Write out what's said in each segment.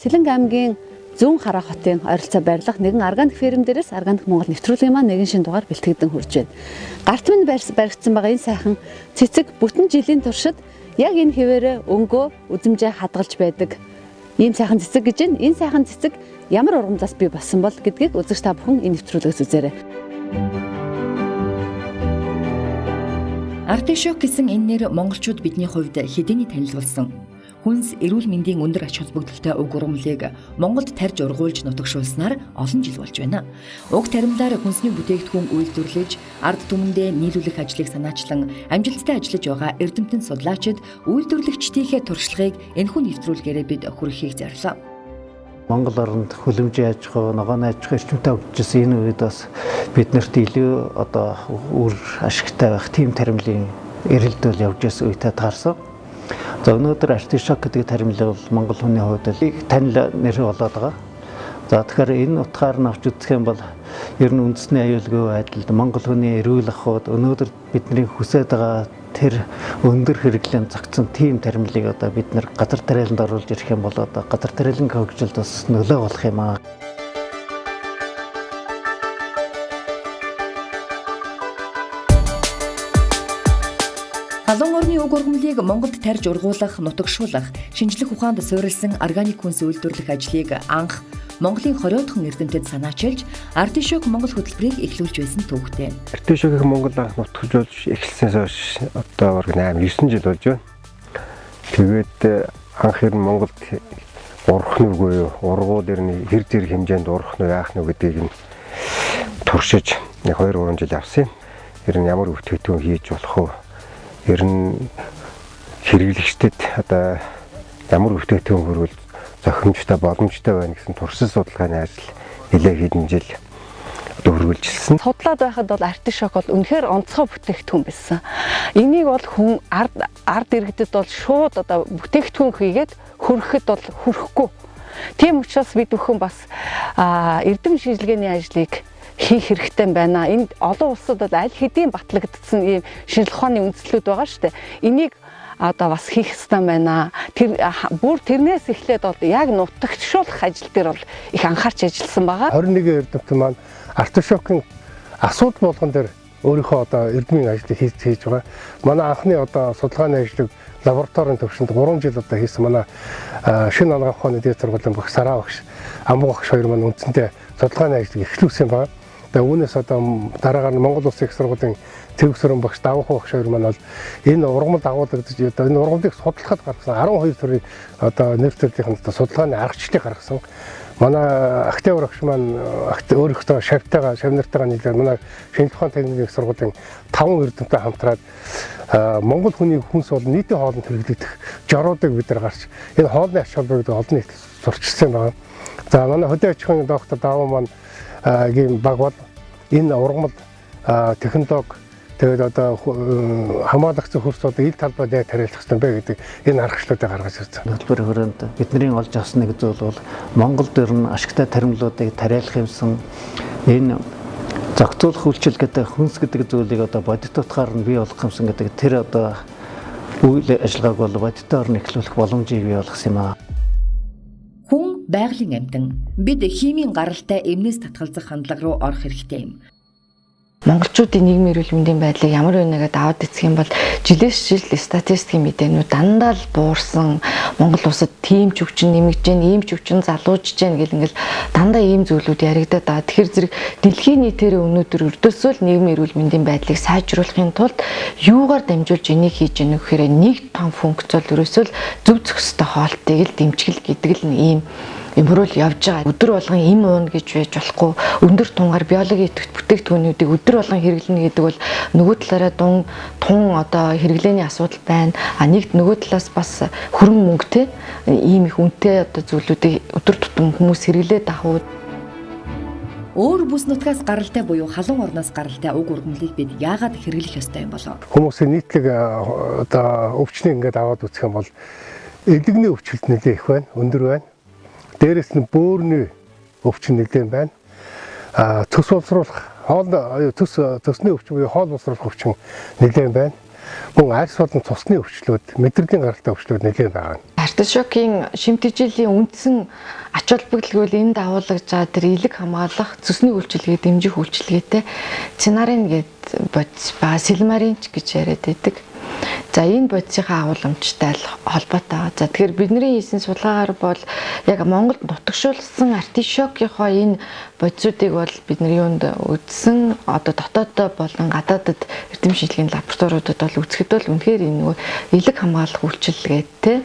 Сэлэнг аймгийн Зүүн Хараа хотын ойролцоо байрлах нэгэн органик ферм дээрээс органик Монгол нэвтрүүлгийн маань нэгэн шинэ дугаар бэлтгэгдэн хүрч байна. Гарт минь баригдсан байгаа энэ сайхан цэцэг бүтэн жилийн туршид яг энэ хэвээрээ өнгөө үзэмжээ хадгалж байдаг. Ийм сайхан цэцэг гэж энэ сайхан цэцэг ямар ургамлаас бий болсон бол гэдгийг үзэгч та бүхэн энэ нэвтрүүлгээс үзээрэй. Артишок гэсэн энэ нэр монголчууд бидний хувьд хэдийнэ танил болсон. Хүнс эрүүл мэндийн өндөр ач холбогдолтой уг ургамлыг Монголд тарж ургуулж нутагшуулснаар олон жил болж байна. Уг таримлаар хүнсний бүтээгдэхүүн үйлдвэрлэж, ард түмэндээ нийлүүлэх ажлыг санаачлан амжилттай ажиллаж байгаа эрдэмтэн судлаачид үйлдвэрлэгчдийнхээ туршлагыг энэхүү нэвтрүүлгээрээ бид хүргэхийг зарлаа. Монгол оронд хөлөмжийн аж ахуй, ногооны аж ахуй эрчимтэй хөгжижсэн энэ үед бас биднэрт илүү үр ашигтай байх тийм таримлын эрэлдэл явж байсан үедээ таарсан. За өнөөдөр артишок гэдэг таримлыг бол монгол хүний хувьд их танил нэр болоод байгаа. За тэгэхээр энэ утгаар нь авч үзэх юм бол ер нь үндэсний аюулгүй байдалд монгол хүний эрүүл ахуйд өнөөдөр бидний хүсэж байгаа тэр өндөр хэрэглэн зогцсон тийм таримлыг бид нэр газар тариаланд оруулж ирэх юм бол газар тариалан хөгжилд бас нөлөө болох юм аа. Халуун орны уг ургамлыг Монголд тарж ургуулах, нутагшуулах, шинжлэх ухаанд суурилсан органик хүнс үйлдвэрлэх ажлыг анх Монголын 20-оодхон эрдэмтэд санаачилж, артишок Монгол хөтөлбөрийг эхлүүлж байсан төвхтэй. Артишокийг Монгол анх нутагшуулж эхэлснээс хойш бараг 8-9 жил болж байна. Тэгээд анх ер нь Монголд урах нүгөө юу, ургуул ерний хэр зэрэг хэмжээнд урах нүг яах нүг гэдгийг нь туршиж 2-3 жил явсан. Ер нь ямар өвтгөтөн хийж болох вэ? Ер нь хэрэглэгчдэд ямар өвтгөтөн хөрвөл зохимжтой боломжтой байна гэсэн туршил судалгааны ажил нэлээд хэдэн жил хөрвүүлжсэн. Судлаад байхад бол артишок бол үнэхээр онцгой бүтээгдэхүүн байсан. Энийг бол хүн ард иргэдэд бол шууд бүтээгдэхүүн хийгээд хөрөхөд бол хөрөхгүй. Тийм учраас бид бүхэн бас эрдэм шинжилгээний ажлыг хийх хэрэгтэй байна. Энд олон улсад бол аль хэдийн батлагдсан ийм шинжилгээ ухааны үндслүүд байгаа шүү дээ. Энийг бас хийх ёстой байна. Тэрнээс эхлээд бол яг нутагшуулах ажил дээр бол их анхаарч ажилласан байгаа. 21 эрдэмтэн маань артишокын асуудал болгон дээр өөрийнхөө эрдмийн ажлыг хийж байгаа. Манай анхны судалгааны ажлыг лабораторийн төвшөнд 3 жил хийсэн. Манай шинэ анагаах ухааны дээд сургуулийн багш Сараа багш, Амбуу багш хоёр маань үндсэндээ судалгааны ажлыг эхлүүлсэн байгаа. Тэгээ үүнээс дараагаар нь Монгол Улсын их сургуулийн Цэвэг сүрэн багш Давах багш хоёр маань бол энэ ургамал дагуулгадж энэ ургамлыг судлахад гаргасан 12 төрлийн нэр төрлийн судалгааны аргачлалыг гаргасан. Манай Октябрь багш маань өөрийнхөө шавнартайгаа нийлээд манай шинжлэх ухааны техникийн их сургуулийн 5 эрдэмтэнтэй хамтраад Монгол хүний хүнс бол нийтийн хоолнд хэрэглэгдэх жоруудыг бид нар гарч энэ хоолны ач холбогдол олон нийтэд сурчилсан байна. За манай хөдөө аж ахуйн доктор Даваа маань гийн баг бол энэ ургамал технологи тэгээд хамаалагчсан хөрс ил талбай дээр тариалах хэрэгтэй бэ гэдэг энэ аргачлалуудыг гаргаж ирсэн. Хөтөлбөр хүрээнд бидний олж авсан нэг зүйл бол Монголд ер нь ашигтай таримлуудыг тариалах юмсан энэ зохицуулах үйлчил гэдэг хүнс гэдэг зүйлийг бодит утгаар нь бий болгох юмсан гэдэг тэр үйл ажиллагааг бол бодитоор нь эхлүүлэх боломжийг бий болгосон юм аа. Хүн байгалийн амьтан. Бид химийн гаралтай эмнээс татгалзах хандлага руу орох хэрэгтэй юм. Монголчуудын нийгмийн эрүүл мэндийн байдлыг ямар вэ нэгэд аваад эцэх юм бол жилээс жил статистикийн мэдээнүүд дандаа л буурсан. Монгол улсад тийм ч өвчин нэмэгдэж байна, ийм ч өвчин залуужж байна гэл ингээл дандаа ийм зүйлүүд яригадаад байгаа. Тэгэхээр зэрэг дэлхийн нийтээр өнөөдөр өрдөөсөө л нийгмийн эрүүл мэндийн байдлыг сайжруулахын тулд юугаар дамжуулж энийг хийж яах вэ гэхээр нэг том функцол ерөөсөө л зөв зохистой хоолтыг л дэмжигэл гэдэг л ийм эмбрүүл явж байгаа. Өдөр болгон им уун гэж байж болохгүй. Өндөр тунгаар биологийн идэвхт бүтээгдэхүүнүүдийг өдөр болгон хэрэглэнэ гэдэг бол нөгөө талаараа тун хэрэглээний асуудал байна. Нэгд нөгөө талаас бас хөрөн мөнгөтэй ийм их үнэтэй зүйлүүдийг өдөр тутам хүмүүс хэрэглээд авах. Өөр бүс нутгаас гаралтай буюу халуун орноос гаралтай уг ургамлыг бид яагаад хэрэглэх ёстой юм болов? Хүмүүсийн нийтлэг өвчнийг ингээд аваад үзэх юм бол элэгний өвчлөлт нэлээ их байна, өндөр байна. Дээрээс нь бөөрийн өвчин нэлээд байна. Төс боловсруулах төсний өвчин буюу хоол боловсруулах өвчин нэлээд байна. Мөн арьс болон цусны өвчлүүд, мэдрэлийн гаралтай өвчлүүд нэлээд байгаа. Артишокийн шимтгийлийн үндсэн ач холбогдол энд агуулгаж байгаа тэр илэг хамгаалах цөсний үйлчилгээ дэмжих үйлчилгээтэй цинарин гэд бодис ба силмаринч гэж яриад байдаг. За энэ бодисынхаа агуулмжтай холбоотой. За тэгэхээр бидний хийсэн судалгаагаар бол яг Монголд нутагшуулсан артишокийнхоо энэ бодисуудыг бол бидний юунд үзсэн одоо дотооддоо болон гадаадад эрдэм шинжилгээний лабораториудад бол үзэхэд бол үнэхээр энэ нөгөө илэг хамгаалах үйлчилгээтэй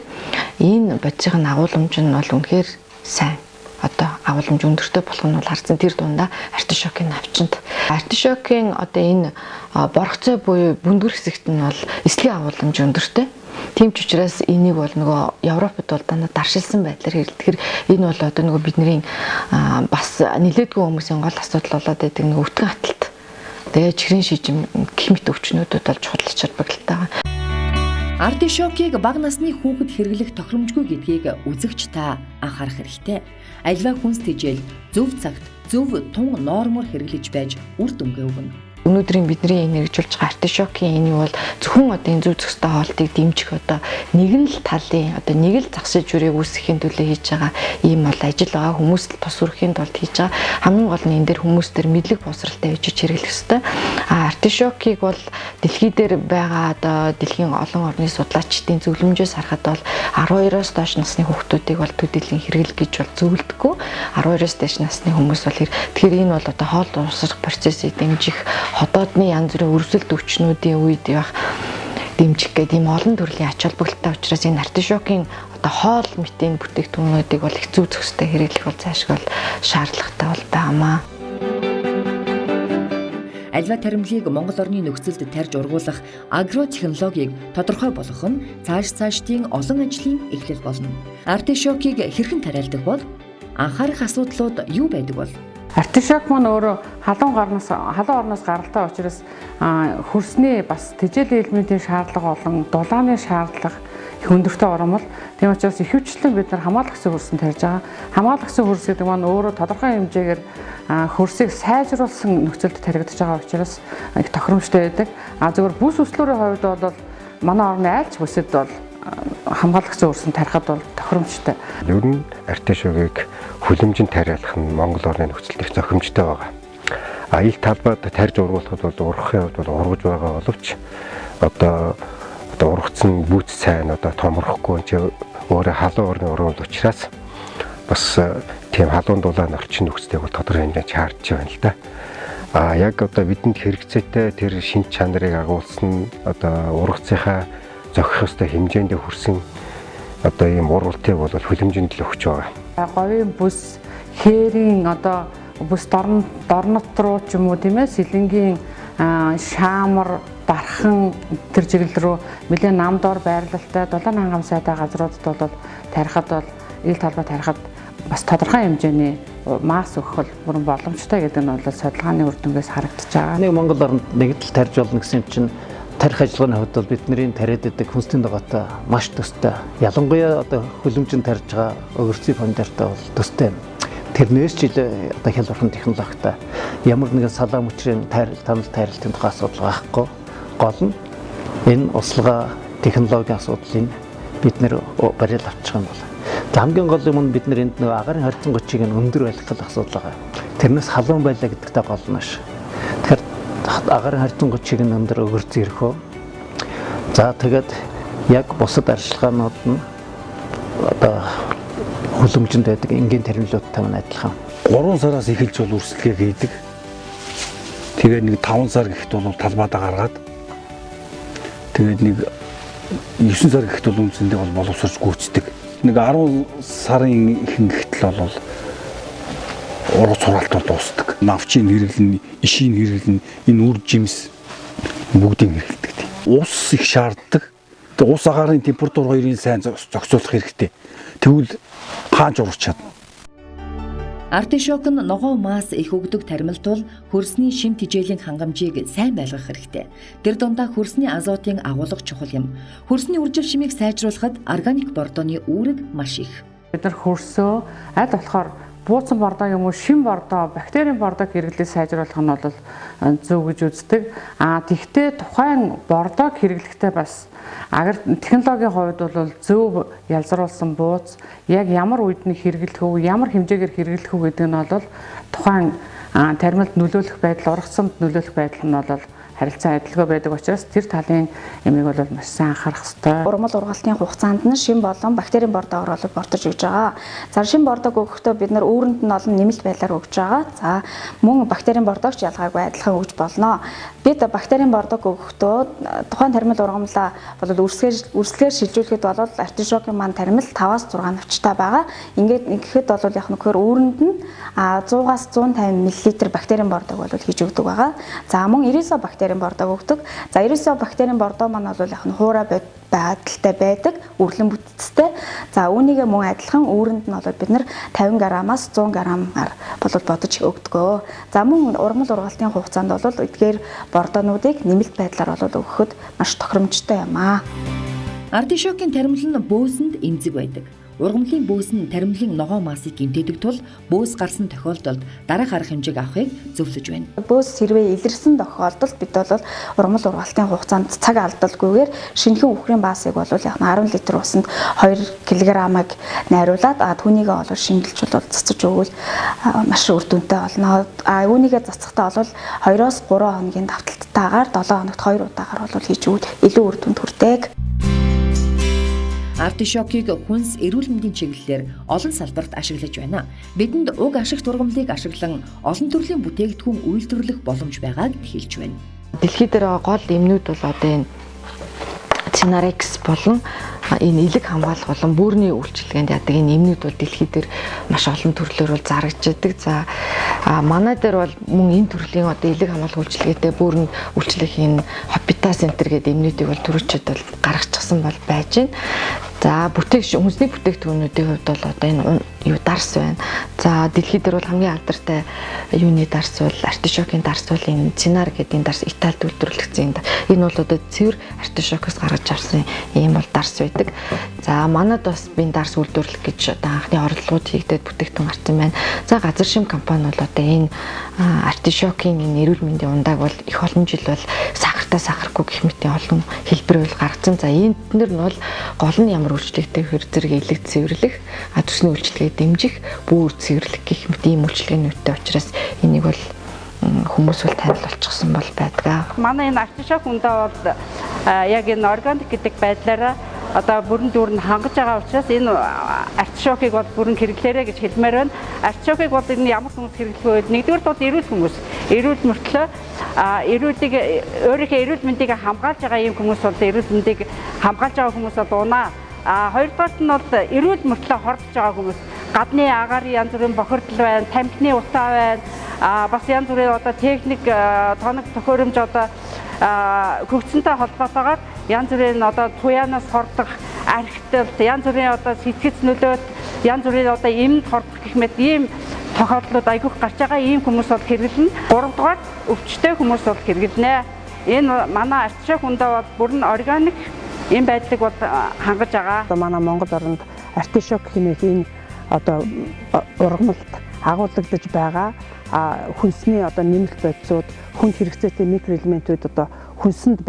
энэ бодисынхаа агуулмж нь бол үнэхээр сайн. Одоо агуулмж өндөртэй болох нь бол харсан тэр дундаа артишокийн навчинд. Артишокийн одоо энэ боргоцой буюу бүндгэр хэсэгт нь бол эслэгийн агуулмж өндөртэй. Тийм ч учраас энийг бол нөгөө Европод бол дандаа даршилсан байдлаар хэрэглэхээр энэ бол одоо нөгөө бидний бас нэлээдгүй хүмүүсийн гол асуудал болоод байдаг нөгөө өтгөн хаталт. Тэгээ чихрийн шижим гэх мэт өвчнүүдэд бол чухал ач холбогдолтой байгаа. Артишокийг бага насны хүүхэд хэрэглэх тохиромжгүй гэдгийг үзэгч та анхаарах хэрэгтэй. Аливаа хүнс тэжээл зөв цагт зөв тун нормоор хэрэглэж байж үр дүнгээ өгнө. Өнөөдрийн бидний хэрэгжүүлж байгаа артишокийн энэ бол зөвхөн одоо энэ зөв зөвхөстэй хоолтыг дэмжих одоо нэгэн л талын одоо нэг л загшиж үрийг үүсгэхийн төлөө хийж байгаа ийм бол ажил байгаа. Хүмүүст тус хүрэхийн тулд хийж байгаа. Хамгийн гол нь энэ дээр хүмүүс төр мэдлэг боловсралтай байж хэрэглэх ёстой. Артишокийг бол дэлхий дээр байгаа одоо дэлхийн олон орны судлаачдын зөвлөмжөөс харахад бол 12-оос доош насны хүүхдүүдийг бол төдийлөн хэрэглэх гэж бол зөвлөдөггүй. 12-оос дээш насны хүмүүс бол тэгэхээр энэ бол одоо хоол уусрах процессыг дэмжих хотоодны янз бүрийн өрсөлд өвчнүүдийн үед явах дэмжих гэдэг ийм олон төрлийн ач холбогдолтой учраас энэ артишокийн одоо хоол мэтийн бүтээгдэхүүнүүдийг бол их зөв зөвхөстэй хэрэглэх бол цаашгүй шаардлагатай бол байнамаа. Аливаа таримлыг Монгол орны нөхцөлд тарьж ургуулах агротехнологиг тодорхой болгох нь цаашдын олон ажлын эхлэл болно. Артишокийг хэрхэн тариалдаг бол анхаарах асуудлууд юу байдаг бол? Артишок маань өөрөө халуун орноос гаралтай учраас хөрсний бас тэжээлийн элементийн шаардлага болон дулааны шаардлага их өндөртэй орон бол тийм учраас ихэвчлэн бид нар хамгаалагдсан хөрсөн тарьж байгаа. Хамгаалагдсан хөрс гэдэг маань өөрөө тодорхой хэмжээгээр хөрсийг сайжруулсан нөхцөлд таригдж байгаа учраас их тохиромжтой байдаг. Зөвхөн бүс өслөрийн хувьд бол манай орны айлч бүсэд бол хамгаалагдсан хөрсөн тарихад бол тохиромжтой. Ер нь артишокийг хүлэмжинд тариалах нь Монгол орны нөхцөлд их зохимжтой байгаа. Ил талбайд тарьж ургуулахад бол ургахын хувьд бол ургаж байгаа боловч одоо ургацсан бүүц сайн одоо томрохгүй чи өөрөө халуун орны ургамал учраас бас тийм халуун дулаан орчин нөхцөлийг бол тодорхой хэмжээнд чарж байна л да. Яг одоо бидэнд хэрэгцээтэй тэр шинж чанарыг агуулсан одоо ургацынхаа зохих ёстой хэмжээнд хүрсэн одоо ийм ургалтыг бол хүлэмжинд л өгч байгаа. Говийн бүс, хээрийн одоо бүс дорнот руу ч юм уу тийм ээ сэлэнгийн шаамар, бархан тэр чиглэл рүү нэлээд намдор байрлалтай дулаан хангам сайтай газруудад бол тарихад бол ил талбай тарихад бас тодорхой хэмжээний масс өгөх бол бүрэн боломжтой гэдэг нь бол судалгааны үр дүнгээс харагдаж байгаа. Нэг Монгол орнд нэг л тарьж болно гэсэн чинь тарих ажиллагааны хувьд бол бидний тариад байдаг хүнсний дагаатай маш төстэй. Ялангуяа одоо хүлэмжинд тарьж байгаа өгөрцийн помидортой бол төстэй. Тэрнээс ч одоо хялбархан технологитой ямар нэгэн салаа мөчрийн танил тайралтын тухай асуудал байхгүй. Гол нь энэ услага технологийн асуудлыг бид нэр барил авчих юм бол. Хамгийн гол юм нь бид нар энд нөгөө агарын харьцан гочийг өндөр байлгах асуудал байгаа. Тэрнээс халуун байлаа гэдэгтэй гол нь ш. Тэгэхээр агарын харьцан гочийг өндөр өгөрцөн ирэх. За тэгээд яг бусад арчилгаанууд нь одоо хүлэмжинд байдаг энгийн тархинлуудтай мань адилхан. 3 сараас эхэлж бол үрсэлгээ хийдэг. Тэгээд нэг 5 сар гэхэд бол талбайдаа гаргаад тэгээд нэг 9 сар гэхэд бол үндсэндээ бол боловсрож гүйцэтгэг. Нэг 10 сарын ихэнх гэтэл бол ургац хураалт бол дуусдаг. Навчийн хэрэглэн, ишийн хэрэглэн, энэ үр жимс бүгдийг хэрэглэдэг. Ус их шаарддаг. Тэгээд ус агаарын температур хоёрын сайн зохицуулах хэрэгтэй. Тэгвэл хааж урч чадна. Артишок нь ногоо мас их өгдөг тарималт бол хөрсний шим тэжээлийн хангамжийг сайн байлгах хэрэгтэй. Тэр дундаа хөрсний азотын агуулга чухал юм. Хөрсний үржил шимийг сайжруулахад органик бордооны үүрэг маш их. Бид нар хөрсөө аль болохоор бууцсан бордоо юм уу шин бордоо, бактерийн бордоо хэрэглээ сайжруулах нь бол зөв гэж үздэг. Тэгвэл тухайн бордог хэрэглэхдээ бас технологийн хувьд бол зөв ялзруулсан бууц яг ямар үед нь хэрэглэх үү, ямар хэмжээгээр хэрэглэх үү гэдэг нь бол тухайн тармилд нөлөөлөх байдал, ургацсанд нөлөөлөх байдал нь бол харилцан адилгүй байдаг учраас тэр талын ямиг бол маш сайн анхаарах хэрэгтэй. Ургамал ургалтын хугацаанд нь шин болон бактерийн бордоогоор бол бордож өгж байгаа. За шин бордог өгөхдөө бид нар үүрэнд нь олон нэмэлт байдлаар өгж байгаа. За мөн бактерийн бордогч ялгаагүй адилхан өгж болно. Бид бактерийн бордог өгөхдөө тухайн тармил ургамлаа бол үрсгээр шилжүүлэхэд бол артишокын маань тармил 5-аас 6 навчтай байгаа. Ингээд ингэхэд бол яг нөхөр үүрэнд нь 100-аас 150 мл бактерийн бордог бол хийж өгдөг байгаа. За мөн 90 бактерийн бордог өгдөг. За 90 бактерийн бордоо маань бол яг нь хуурай байдалтай байдаг, үрлэн бүтцтэй. За үүнийг мөн адилхан үүрэнд нь бол бид нар 50 граммаас 100 граммаар бол бодож өгдөгөө. За мөн ургамал ургалтын хугацаанд бол эдгээр бордоонуудыг нэмэлт байдлаар бол өгөхөд маш тохиромжтой юм аа. Артишокын тармил нь бөөсөнд эмзэг байдаг. Ургамлын бөөс нь тармилын ногоон маасыг гэмтээдэг тул бөөс гарсан тохиолдолд дараах арга хэмжээг авахыг зөвлөж байна. Бөөс хэрвээ илэрсэн тохиолдолд бид бол ургамал ургалтын хугацаанд цаг алдалгүйгээр шинэхэн үхрийн баасыг бол яг 10 литр усанд 2 кг-ыг найруулад түүнийг бол шингэлж бол цацаж өгвөл маш үр дүнтэй болно. Үүнийгээ цацахтаа бол 2-оос 3 хоногийн давталтайгаар 7 хоногт 2 удаагаар бол хийж өгвөл илүү үр дүнд хүрдэг. Артишокийг хүнс эрүүл мэндийн чиглэлээр олон салбарт ашиглаж байна. Бидэнд уг ашигт ургамлыг ашиглан олон төрлийн бүтээгдэхүүн үйлдвэрлэх боломж байгааг хэлж байна. Дэлхий дээр гол эмнүүд бол одоо энэ Cinarix болон энэ элэг хамгаалах болон бүрний үйлчилгээнд яадаг энэ эмнүүд бол дэлхий дээр маш олон төрлөөр бол зарагддаг. За манай дээр бол мөн энэ төрлийн одоо элэг хамгаалах үйлчилгээтэй бүрэн үйлчлэх энэ Hopita Center гэдэг эмнүүдийг бол түрүүчэд бол гаргачихсан бол байж байна. За хүнсний бүтээгдэхүүнүүдийн хувьд бол одоо энэ юу дарс байна. За дэлхий дээр бол хамгийн алдартай юуны дарс бол артишокын дарс бол энэ Cinar гэдэг энэ дарс Италид үйлдвэрлэгдсэн. Энэ бол одоо цэвэр артишокоос гаргаж авсан ийм бол дарс байдаг. За манад бас би дарс үйлдвэрлэх гэж одоо анхны оролдлогууд хийгдээд бүтээгдэхүүн гарсан байна. За газар шим компани бол одоо энэ артишокын энэ эрүүл мэндийн ундааг бол их олон жил бол сахартай сахаргүй гэх мэтийн олон хэлбэр бол гаргасан. За энэ нь бол гол нь ямар үйлчлэгтэй зэрэг элэг цэвэрлэх, төсний үйлчлэгээ дэмжих, бүр цэвэрлэх гэх мэт ийм үйлчлэгээнүүдтэй учраас энийг бол хүмүүс бол танил болчихсон бол байдаг. Манай энэ артишок ундаа бол яг энэ органик гэдэг байдлаараа одоо бүрэн дүүрэн хангаж байгаа учраас энэ артишокыг бол бүрэн хэрэглээрэй гэж хэлмээр байна. Артишокыг бол энэ ямар хүмүүс хэрэглэх вэ? Нэгдүгээр бол эрүүл хүмүүс. Эрүүл мөртлөө эрүүлийг өөрийнхөө эрүүл мэндийг хамгаалж байгаа ийм хүмүүс бол эрүүл мэндийг хамгаалж байгаа хүмүүс бол унаа. Хоёрдугаарт нь бол эрүүл мөртлөө хордож байгаа хүмүүс. Гадны агаарын янз бүрийн бохирдол байна, тамхины утаа байна. Бас янз бүрийн одоо техник тоног төхөөрөмж одоо хөгжсөнтэй холбоотойгоор янз бүрийн одоо туяанаас хордох, архитект, янз бүрийн одоо сэтгэц нөлөөт, янз бүрийн одоо эмд хордох гэх мэт ийм тохиолдлууд айгүйх гарч байгаа ийм хүмүүс бол хэрэглэнэ. Гуравдугаар өвчтэй хүмүүс бол хэрэглэнэ. Энэ манай артишок ундаа бол бүрэн органик ийм байдлыг бол хангаж байгаа. Одоо манай Монгол оронд артишок хэмээх энэ одоо ургамалд агуулгадж байгаа хүнсний одоо нэмэлт бодисууд, хүнд хэрэгцээтэй микроэлементүүд одоо хүнсэнд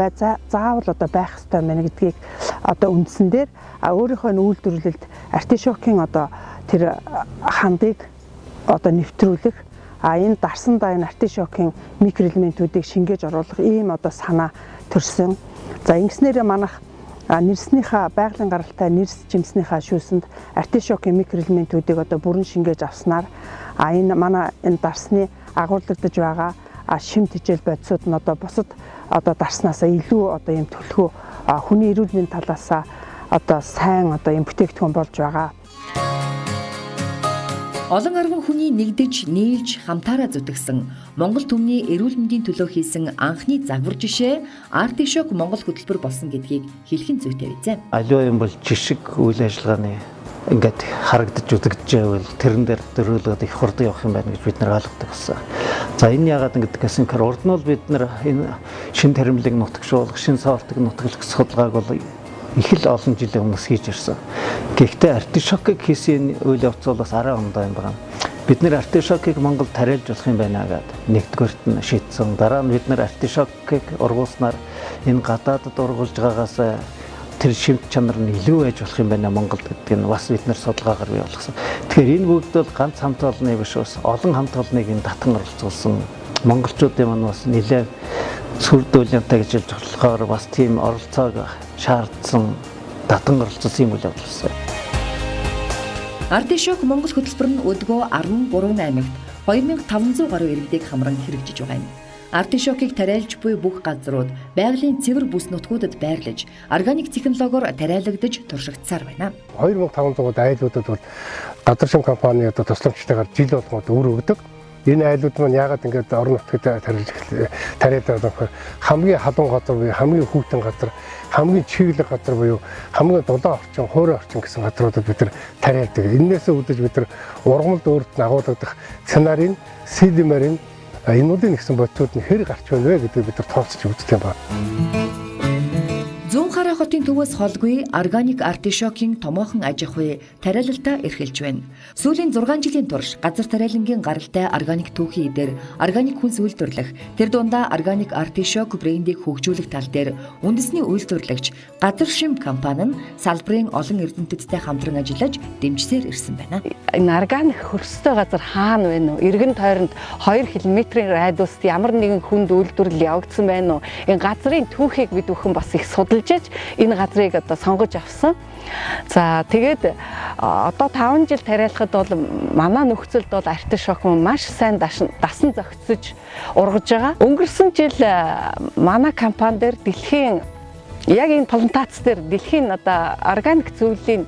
заавал одоо байх ёстой мэн гэдгийг одоо үндсэн дээр өөрийнхөө үйлдвэрлэлд артишокын одоо тэр хандыг одоо нэвтрүүлэх энэ дарсандаа энэ артишокын микроэлементүүдийг шингээж оруулах ийм одоо санаа төрсөн. За ингэснээр манайх нэрснийхаа байгалийн гаралтай нэрс жимснийхаа шүүсэнд артишокын микроэлементүүдийг одоо бүрэн шингээж авснаар энэ манай энэ дарсны агуулгадж байгаа шим тэжээл бодисууд нь одоо бусад одоо дарснаасаа илүү одоо юм төлхөө хүний эрүүл мэндийн талаас одоо сайн одоо юм бүтээгдэхүүн болж байгаа. Олон арван хүний нэгдэж, нийлж, хамтаараа зүтгэсэн Монгол түмний эрүүл мэндийн төлөө хийсэн анхны загвар жишээ Артишок Монгол хөтөлбөр болсон гэдгийг хэлхэн зүйтэй үзье. Аливаа юм бол жишг үйл ажиллагааны ингээд харагдаж үзэгдэж байвал тэрэн дээр дөрөөлөд их хурдан явах юм байна гэж бид нар ойлгодог гэсэн. За энэ яагаад ингэдэг гэсэн хэрэг урд нь бол бид нар энэ шин тармилыг нутагшуулах, шин савлтыг нутаглах судалгааг бол их л олон жилийн өмнөөс хийж ирсэн. Гэхдээ артишокыг хийсэн үйл явц бол бас арай ондоо юм байна. бид нэр артишокийг Монголд тариалж болох юм байна гэдэг нэгдүгээрт нь шийдсэн. Дараа нь бид нэр артишокийг ургуулснаар энэ гадаадд ургуулж байгаагаас тэр шимт чанар нь илүү байж болох юм байна Монголд гэдэг нь бас бид нэр судалгаагаар бий болгосон. Тэгэхээр энэ бүгд бол ганц хамт олонны биш бас олон хамт олныг энэ татан оролцуулсан. Монголчуудын маань бас нэлээд сүрдүүлэнтэй гэж хэлж болохоор бас тийм оролцоог шаардсан татан оролцсон юм үйл явдал. Артишок Монгол хөтөлбөр нь өдгөө 13 аймагт 2500 гаруй иргэдийг хамран хэрэгжиж байгаа юм. Артишокийг тариалж буй бүх газрууд байгалийн цэвэр бүс нутгуудад байрлаж, органик технологиор тариалагдаж туршигдсаар байна. 2500 айлуудад бол газар шим компани одоо тусламжтайгаар жил болгоод өр өгдөг. Энэ айлууд маань яагаад ингэж орон нутгад тариалаад байгаа хамгийн халуун газар буюу хамгийн хүүтэн газар, хамгийн чиглэг газар буюу хамгийн дулаан орчин, хуурай орчин гэсэн газруудад бид нар тариалдаг. Эннээс үүдэж бид нар ургамалд өөрт нь агуулгадах сценарийн, сэлимэрийн энүүдийн нэгсэн бодцууд нь хэр гарч байна вэ гэдгийг бид нар тооцож үздэг юм байна. Зүүн хараа хотын төвөөс холгүй органик артишокийн томоохон аж ахуй тариалалтаа эрхэлж байна. Сүүлийн 6 жилийн турш газар тариалангийн гаралтай органик түүхий дээр органик хүнс үйлдвэрлэх, тэр дундаа органик артишок брендийг хөгжүүлэх тал дээр үндэсний үйлдвэрлагч газар шим компани нь салбарын олон эрдэмтдтэй хамтран ажиллаж дэмжсээр ирсэн байна. Энэ органик хөрстэй газар хаана вэ нөө? Иргэн тойронд 2 км-ийн радиуст ямар нэгэн хүнд үйлдвэрлэл явагдсан байна уу? Энэ газрын түүхийг бид бүхэн бас их судалж энэ газрыг одоо сонгож авсан. За тэгээд одоо 5 жил тариалахад бол манай нөхцөлд бол артишок маш сайн дасан зохицож ургаж байгаа. Өнгөрсөн жил манай компани дээр дэлхийн яг энэ плантац дээр дэлхийн одоо органик зөвлөлийн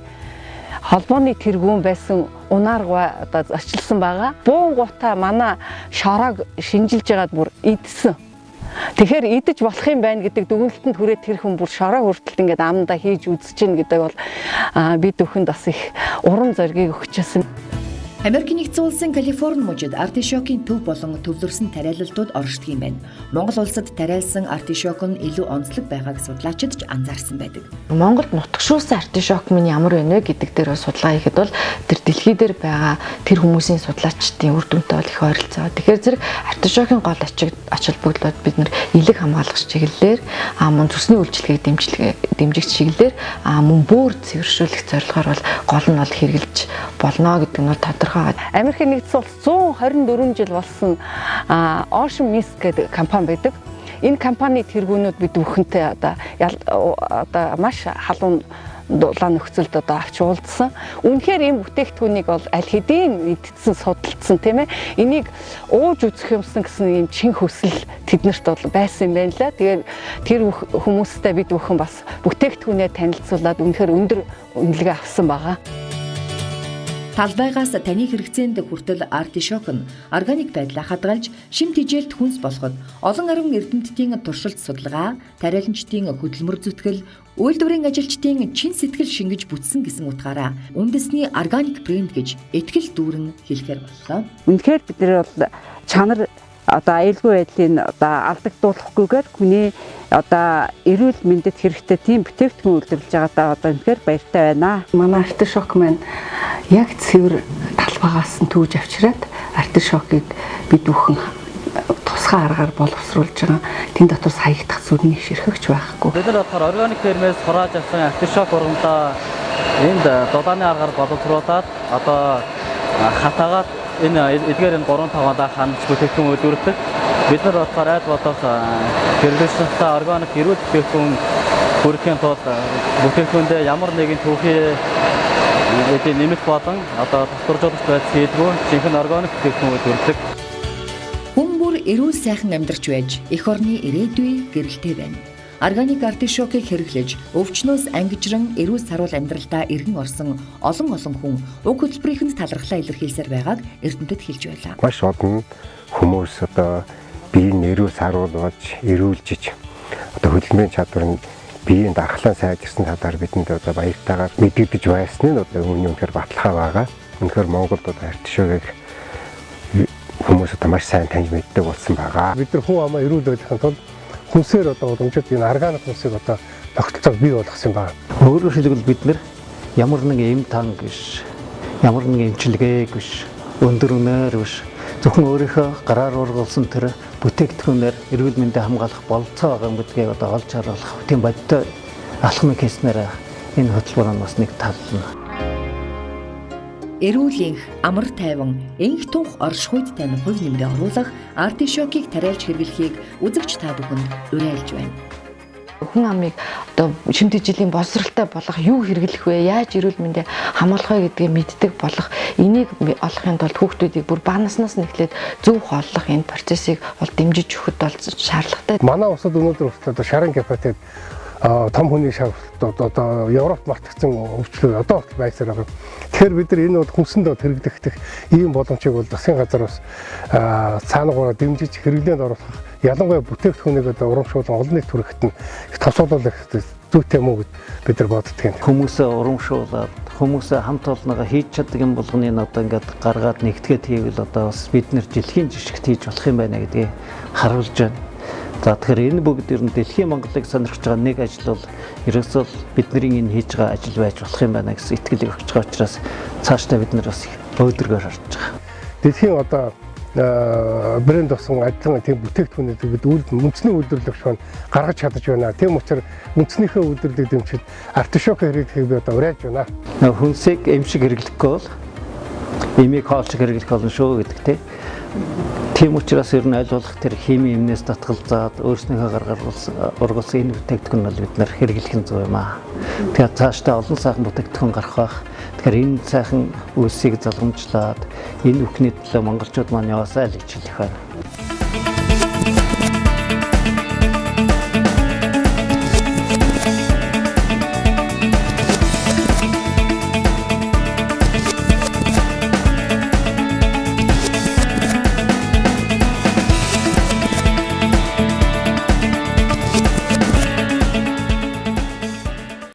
холбооны тэргүүн байсан унаарга одоо зочлсон байгаа. Буун гута манай шороог шинжилж байгаад бүр идсэн. Тэгэхээр идэж болох юм байна гэдэг дүгнэлтэнд хүрээд тэр хүн бүр шороо хүртэлт ингээд амдаа хийж үзэж гин гэдэг бол бид бүхэнд бас их урам зориг өгчээсэн. Америк нэгдсэн улсын Калифорни мужид артишокийн төв болон төвлөрсөн тариалалтууд оршдог юм байна. Монгол улсад тариалсан артишок нь илүү онцлог байгааг судлаачид ч анзаарсан байдаг. Монголд нутагшуулсан артишок минь ямар байна вэ гэдэг дээр судалгаа хийхэд бол тэр дэлхий дээр байгаа тэр хүмүүсийн судлаачдын үр дүнтэй бол их ойролцоо. Тэгэхээр зэрэг артишокийн гол ач холбогдлууд бид нэр илэг хамгаалагч чиглэлээр мөн зүсний үйлчилгээг дэмжигч чиглэлээр мөн бөөр цэвэршүүлэх зорилгоор бол гол нь бол хэрэгжилж болно гэдэг нь тодорхой. Америкийн нэгдсэн улс 124 жил болсон Ocean Mist гэдэг компани байдаг. Энэ компани тэргүүнүүд бид бүхэнтэй одоо маш халуун дулаан нөхцөлд одоо авч уулзсан. Үнэхээр энэ бүтээгдэхүүнийг бол аль хэдийн мэдтсэн, судалсан тийм ээ. Энийг ууж үзэх юмсан гэсэн юм чин хүсэл тэднэрт бол байсан юм байна лээ. Тэгээд тэр хүмүүстэй бид бүхэн бас бүтээгдэхүүнээ танилцуулаад үнэхээр өндөр үнэлгээ авсан байгаа. Талбайгаас таны хэрэгцээнд хүртэл артишок нь органик байдлаа хадгалж шим тижээлт хүнс болоход олон арван эрдэмтдийн туршилт судалгаа, тариаланчдын хөдөлмөр зүтгэл, үйлдвэрийн ажилчдын чин сэтгэл шингэж бүтсэн гэсэн утгаараа үндэсний органик брэнд гэж итгэл дүүрэн хэлэхээр боллоо. Үнэхээр бид нар бол чанар одоо аюулгүй байдлыг одоо алдагдуулахгүйгээр хүний одоо эрүүл мэндэд хэрэгтэй тийм бүтээгдэхүүн үйлдвэрлэж байгаадаа одоо үнэхээр баяртай байна. Манай артишок маань яг цэвэр талбайгаас нь түүж авчираад артишокийг бид бүхэн тусгай аргаар боловсруулж байгаа. Тэн дотор саягдах зүйл нэг ширхэгч байхгүй. Бид нар болохоор органик фермээс хурааж авсан артишок ургамлаа энд дулааны аргаар боловсруулаад одоо хатаагаад энэ эдгээр энэ 3 таваадаа хандж бүтээгдэхүүн үйлдвэрлэдэг. Бид нар болохоор айл бодох хэрэглэжлээ органик эрүүл бүтээгдэхүүн хүргэхийн тулд бүтээгдэхүүндээ ямар нэгэн түүхий эдийн нэмэлт болон одоо татваржуулагч байц хийдгүү жинхэнэ органик бүтээгдэхүүн үйлдвэрлэдэг. Хүн бүр эрүүл сайхан амьдарч байж эх орны ирээдүй гэрэлтэй байна. Органик артишокийг хэрэглэж өвчнөөс ангижран эрүүл саруул амьдралдаа эргэн орсон олон хүн уг хөтөлбөрийнхэнд талархлаа илэрхийлсээр байгааг эрдэмтэд хэлж байлаа. Маш олон хүмүүс одоо биеийн эрүүл саруул болж эрүүлжиж одоо хөдөлмөрийн чадвар нь биеийн дархлаа сайжирсан талаар бидэнд одоо баяртайгаар мэдэгдэж байсан нь одоо үнэхээр баталгаа байгаа. Үнэхээр Монголд одоо артишокийг хүмүүс одоо маш сайн таньж мэддэг болсон байгаа. Бид нар хүн амаа эрүүл байхын тулд хүнсээр одоо уламжид энэ органик хүнсийг одоо тогтолцоог бий болгосон байна. Өөрөөр хэлбэл бид нар ямар нэгэн эм танк биш, ямар нэгэн эмчилгээг биш, өндөр үнээр биш. Зөвхөн өөрийнхөө гараар ургуулсан тэр бүтээгдэхүүнээр эрүүл мэндийг хамгаалах болцоо байгаа юм гэдгийг одоо олж харуулах тийм бодтой алхмыг хийснээр энэ хөтөлбөр нь бас нэг тал нь. Эрүүл энх, амар тайван, энх тунх оршихуйдтай нь хувь нэмрээ оруулах артишокийг тариалж хэрэглэхийг үзэгч та бүхэнд уриалж байна. Хүн амыг одоо шимтэг жилийн боловсралтай болох юу хэрэглэх вэ? Яаж эрүүл мэндийг хамгаалах вэ гэдгийг мэддэг болох энийг олохын тулд хүүхдүүдийг бүр бага наснаас нь эхлээд зөв хооллох энэ процессыг бол дэмжиж өгөхөд бол шаардлагатай. Манай усад өнөөдөр одоо шарын гепатит том хүний шавхт одоо Европт мартагдсан өвчлөө одоо хүртэл байсаар байгаа. Тэгэхээр бид нар энэ бол хүнсэндээ хэрэглэх ийм боломжийг бол засгийн газар бас цаанагаараа дэмжиж хэрэглээнд оруулах, ялангуяа бүтээгдэхүүнийг одоо урамшуулан олон нийт хүрэхэд нь товсгуулах зүйтэй юм уу гэд бид нар боддгийг. Хүмүүсээ урамшуулаад хүмүүсээ хамт олноогоо хийж чаддаг юм болгоныг одоо ингээд гаргаад нэгтгээд хийвэл одоо бас бид нэр дэлхийн жишгт хийж болох юм байна гэдгийг харуулж байна. За тэгэхээр энэ бүгд ер нь дэлхийн Монголыг сонирхож байгаа нэг ажил бол ерөөсөө бидний энэ хийж байгаа ажил байж болох юм байна гэсэн итгэлийг өгч байгаа учраас цаашдаа бид нар бас өөдрөгөөр харж байгаа. Дэлхийн одоо брэнд болсон ажлын тийм бүтээгдэхүүнүүд бид үндэсний үйлдвэрлэгч маань гаргаж чадаж байна. Тийм учраас үндэснийхээ үйлдвэрлэлийг дэмжиж артишок хэрэглэхийг би одоо уриалж байна. Хүнсийг эмшиг хэрэглэхгүй бол эмийг хоолж хэрэглэх болно шүү гэдэг тийм. Тийм учраас ер нь аль болох тэр хими эмнээс татгалзаад өөрснийхөө гаргаар ургуулсан энэ бүтээгдэхүүн бол бид нар хэрэглэх нь зөв юм аа. Тэгэхээр цаашдаа олон сайхан бүтээгдэхүүн гарах бах. Тэгэхээр энэ сайхан үйлсийг залгамжлаад энэ бүхний төлөө монголчууд маань яваасаа л гэж хэлэх байна.